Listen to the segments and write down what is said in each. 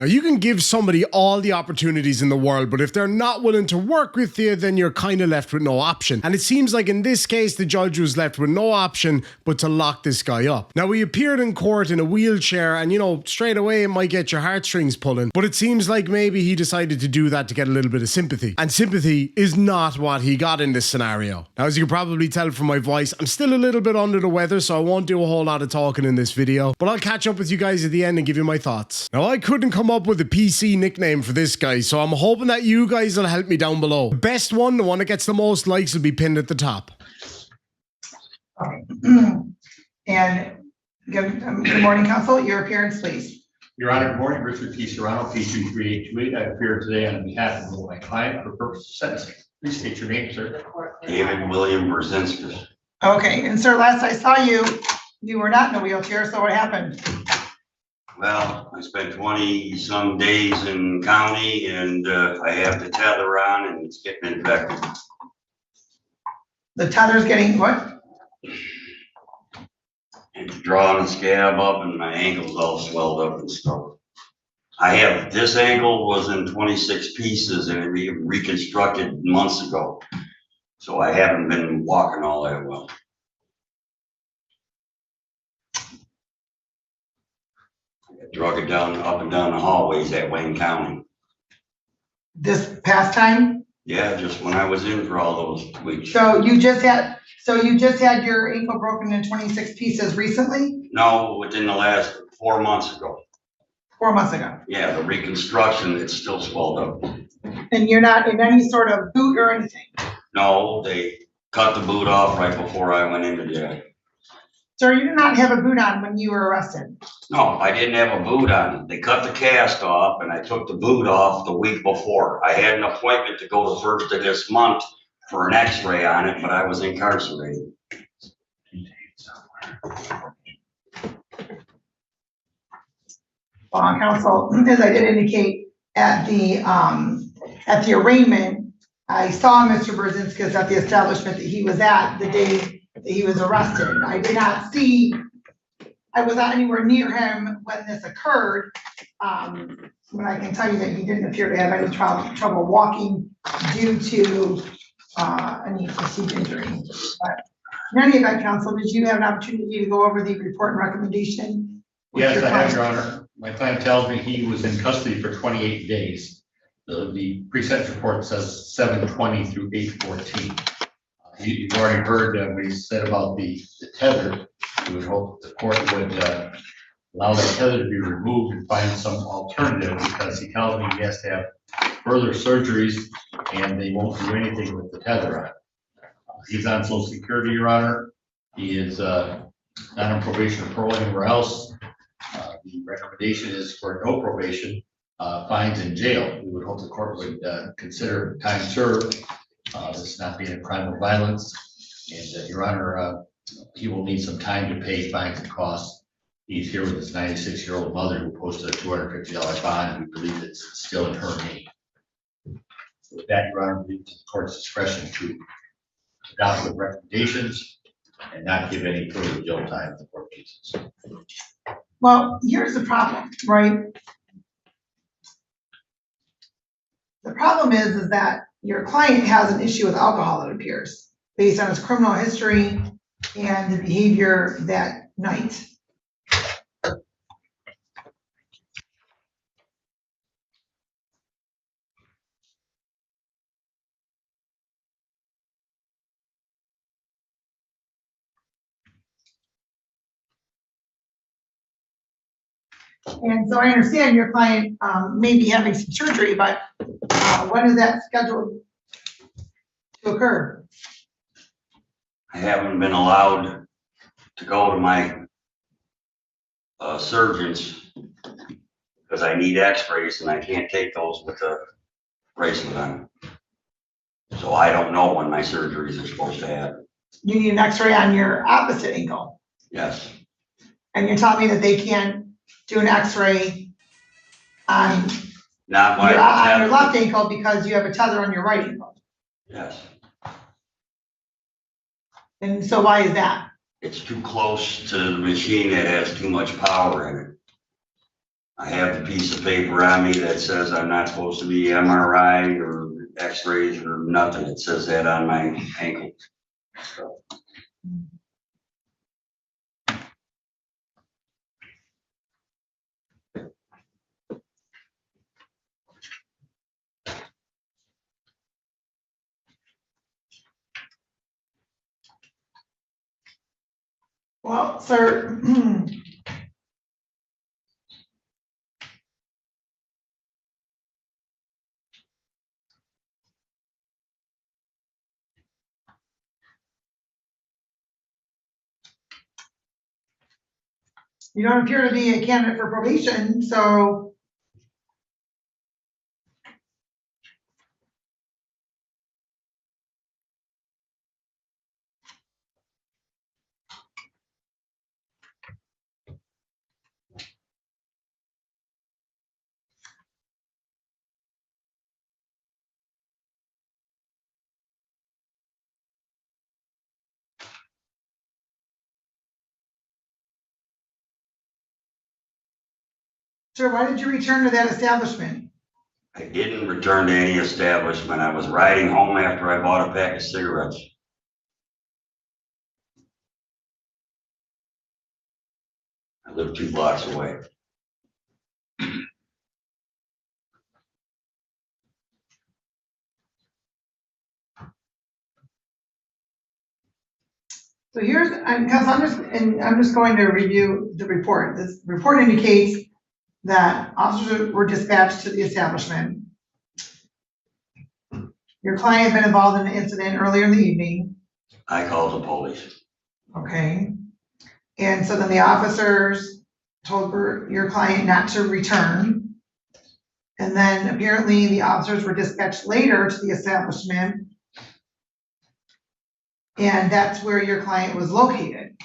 Now, you can give somebody all the opportunities in the world, but if they're not willing to work with you, then you're kind of left with no option. And it seems like in this case, the judge was left with no option but to lock this guy up. Now, he appeared in court in a wheelchair, and straight away it might get your heartstrings pulling, but it seems like maybe he decided to do that to get a little bit of sympathy. And sympathy is not what he got in this scenario. Now, as you can probably tell from my voice, I'm still a little bit under the weather, so I won't do a whole lot of talking in this video, but I'll catch up with you guys at the end and give you my thoughts. Now, I couldn't come up with a PC nickname for this guy, so I'm hoping that you guys will help me down below. The best one, the one that gets the most likes, will be pinned at the top. Okay. And good morning, counsel. Your appearance, please. Your Honor, good morning. Richard T. Serrano, P23828. I appear today on behalf of my client for purpose of sentencing. Please state your name, sir. David William Brzezinski. Okay, and sir, last I saw you, you were not in a wheelchair, so what happened? Well, I spent 20 some days in county and I have the tether on and it's getting infected. The tether's getting what? It's drawing the scab up and my ankle's all swelled up and stuff. I have, this ankle was in 26 pieces and it reconstructed months ago. So I haven't been walking all that well. Drug it down, up and down the hallways at Wayne County. This past time? Yeah, just when I was in for all those weeks. So you just had your ankle broken in 26 pieces recently? No, within the last 4 months ago. 4 months ago. Yeah, the reconstruction, it's still swelled up. And you're not in any sort of boot or anything? No, they cut the boot off right before I went into jail. Sir, you did not have a boot on when you were arrested. No, I didn't have a boot on. They cut the cast off and I took the boot off the week before. I had an appointment to go the 1st of this month for an x-ray on it, but I was incarcerated. Well, counsel, as I did indicate at the arraignment, I saw Mr. Brzezinski at the establishment that he was at the day that he was arrested. I did not see, I was not anywhere near him when this occurred. But I can tell you that he didn't appear to have any trouble walking due to any perceived injury. But in any event, counsel, did you have an opportunity to go over the report and recommendation? Yes, I have, Your Honor. My client tells me he was in custody for 28 days. The pre-sentence report says 7/20 through 8/14. You've already heard what he said about the tether. We would hope the court would allow that tether to be removed and find some alternative, because he tells me he has to have further surgeries and they won't do anything with the tether on. He's on Social Security, Your Honor. He is not on probation or parole anywhere else. The recommendation is for no probation, fines in jail. We would hope the court would consider time served, this not being a crime of violence. And Your Honor, he will need some time to pay fines and costs. He's here with his 96-year-old mother who posted a $250 bond, and we believe it's still in her name. With that, Your Honor, we leave to the court's discretion to adopt the recommendations and not give any further jail time to court cases. Well, here's the problem, right? The problem is that your client has an issue with alcohol, it appears, based on his criminal history and the behavior that night. And so I understand your client may be having some surgery, but when is that scheduled to occur? I haven't been allowed to go to my surgeons because I need x-rays and I can't take those with a bracelet on. So I don't know when my surgeries are supposed to happen. You need an x-ray on your opposite ankle. Yes. And you're telling me that they can't do an x-ray on Not your left ankle because you have a tether on your right ankle. Yes. And so why is that? It's too close to the machine that has too much power in it. I have the piece of paper on me that says I'm not supposed to be MRI or X-rays or nothing. It says that on my ankle. So, Well, sir, you don't appear to be a candidate for probation, so sir, why did you return to that establishment? I didn't return to any establishment. I was riding home after I bought a pack of cigarettes. I live 2 blocks away. So here's, I'm just going to review the report. This report indicates that officers were dispatched to the establishment. Your client had been involved in an incident earlier in the evening, I called the police. okay? And so then the officers told your client not to return. And then apparently the officers were dispatched later to the establishment. And that's where your client was located.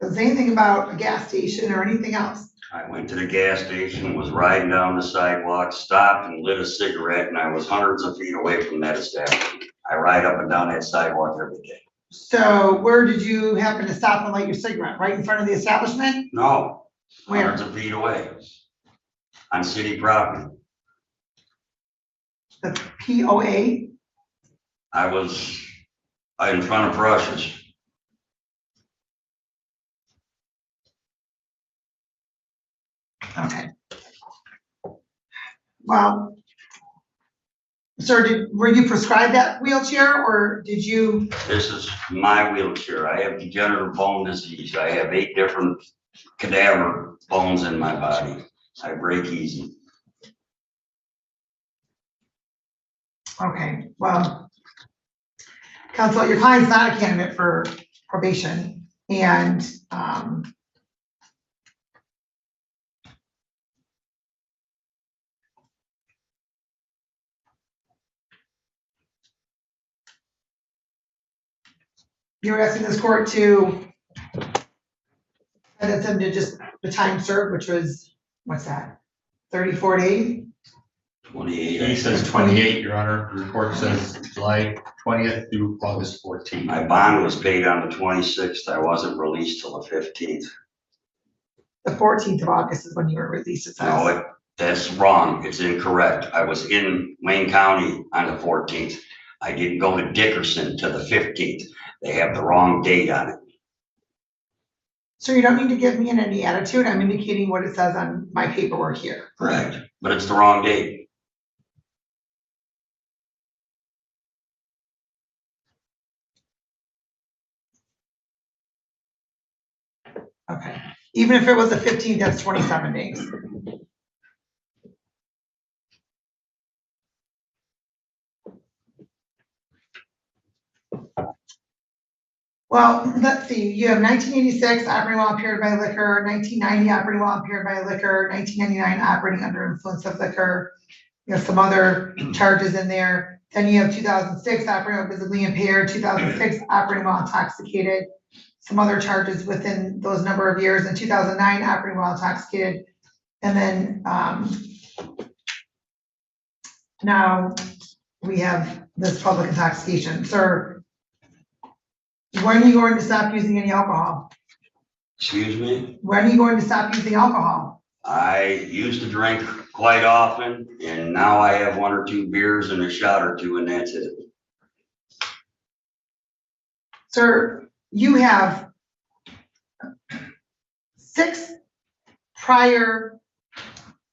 Does anything about a gas station or anything else? I went to the gas station, was riding down the sidewalk, stopped and lit a cigarette, and I was hundreds of feet away from that establishment. I ride up and down that sidewalk every day. So where did you happen to stop and light your cigarette? Right in front of the establishment? No, Where? hundreds of feet away. On city property. The POA? I was in front of Prussia's. Okay. Well, sir, were you prescribed that wheelchair or did you? This is my wheelchair. I have degenerative bone disease. I have 8 different cadaver bones in my body. I break easy. Okay, well, counsel, your client's not a candidate for probation and, you're asking this court to sentence him to just the time served, which was, what's that, 34 days? 28. He says 28, Your Honor. The report says July 20th through August 14th. My bond was paid on the 26th. I wasn't released till the 15th. The 14th of August is when you were released, it says. No, that's wrong. It's incorrect. I was in Wayne County on the 14th. I didn't go to Dickerson to the 15th. They have the wrong date on it. So you don't need to give me any attitude. I'm indicating what it says on my paperwork here. Correct. But it's the wrong date. Okay. Even if it was the 15th, that's 27 days. Well, let's see, you have 1986 operating while impaired by liquor, 1990 operating while impaired by liquor, 1999 operating under influence of liquor. You have some other charges in there. Then you have 2006 operating while visibly impaired, 2006 operating while intoxicated. Some other charges within those number of years, in 2009 operating while intoxicated. And then now we have this public intoxication. Sir, when are you going to stop using any alcohol? Excuse me? When are you going to stop using alcohol? I used to drink quite often, and now I have 1 or 2 beers and a shot or two, and that's it. Sir, you have 6 prior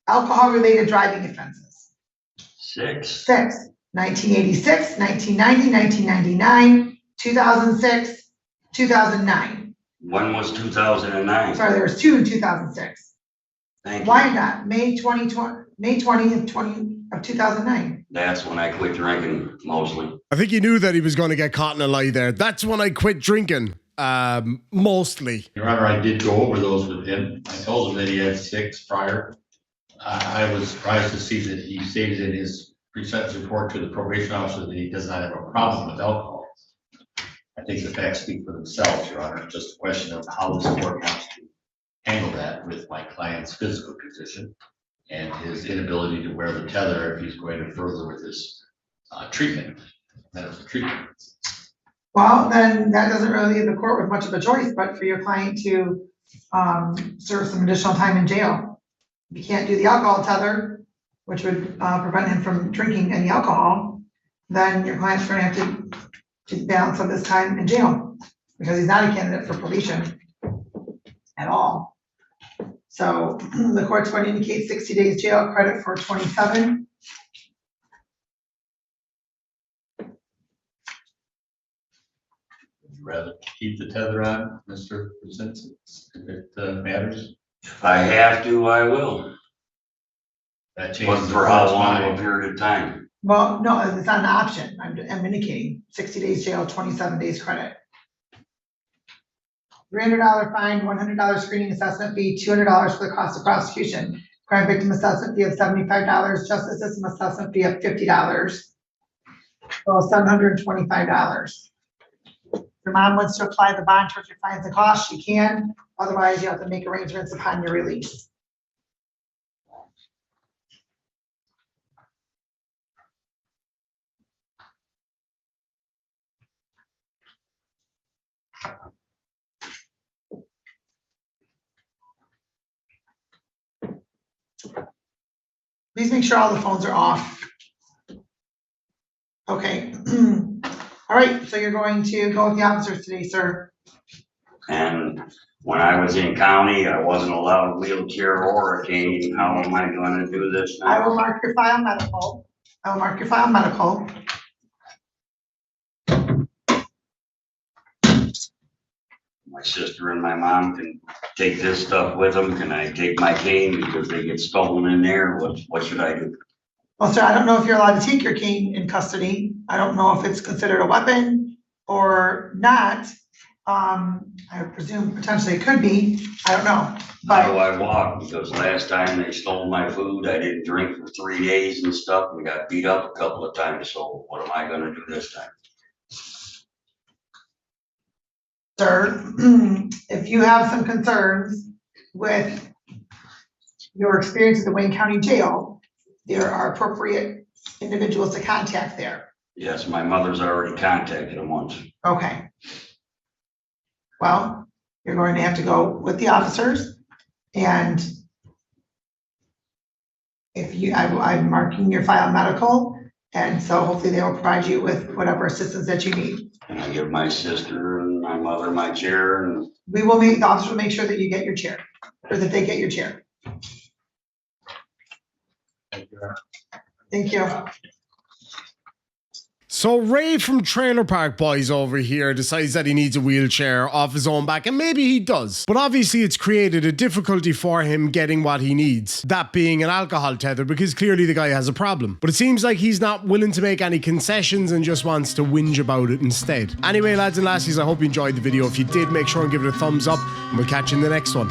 alcohol-related driving offenses. 6. 6, 1986, 1990, 1999, 2006, 2009. When was 2009? Sorry, there was 2 in 2006. Thank you. Why not? May 20th of 2009. That's when I quit drinking, mostly. I think he knew that he was going to get caught in a lie there. That's when I quit drinking. Mostly. Your Honor, I did go over those with him. I told him that he had 6 prior. I was surprised to see that he stated in his pre-sentence report to the probation officer that he does not have a problem with alcohol. I think the facts speak for themselves, Your Honor. It's just a question of how this court wants to handle that with my client's physical condition and his inability to wear the tether if he's going to further with his treatment, medical treatment. Well, then that doesn't really leave the court with much of a choice, but for your client to serve some additional time in jail. If you can't do the alcohol tether, which would prevent him from drinking any alcohol, then your client's going to have to balance of his time in jail because he's not a candidate for probation at all. So the court's going to indicate 60 days jail credit for 27. Would you rather keep the tether on, Mr. Brzezinski, if it matters? If I have to, I will. That But changes. the for how court's long mind. a period of time? Well, no, it's not an option. I'm indicating 60 days jail, 27 days credit. $300 fine, $100 screening assessment fee, $200 for the cost of prosecution. Crime victim assessment fee of $75, justice system assessment fee of $50. So $725. If your mom wants to apply the bond towards your fines and costs, she can. Otherwise, you have to make arrangements upon your release. Please make sure all the phones are off. Okay. All right, so you're going to go with the officers today, sir. And when I was in county, I wasn't allowed a wheelchair or a cane. How am I gonna do this I now? will mark your file medical. I will mark your file medical. My sister and my mom can take this stuff with them. Can I take my cane because they get stolen in there? What should I do? Well, sir, I don't know if you're allowed to take your cane in custody. I don't know if it's considered a weapon or not. I presume potentially it could be. I don't know. How do But I walk? Because last time they stole my food, I didn't drink for 3 days and stuff and got beat up a couple of times. So what am I gonna do this time? sir, if you have some concerns with your experience at the Wayne County Jail, there are appropriate individuals to contact there. Yes, my mother's already contacted them once. Okay. Well, you're going to have to go with the officers and if you, I'm marking your file medical, and so hopefully they will provide you with whatever assistance that you need. And I give my sister and my mother my chair and We will make, the officers will make sure that you get your chair, or that they get your chair. Thank you, Your Honor. Thank you. So Ray from Trailer Park Boys over here decides that he needs a wheelchair off his own back, and maybe he does. But obviously it's created a difficulty for him getting what he needs, that being an alcohol tether, because clearly the guy has a problem. But it seems like he's not willing to make any concessions and just wants to whinge about it instead. Anyway, lads and lassies, I hope you enjoyed the video. If you did, make sure and give it a thumbs up, and we'll catch you in the next one.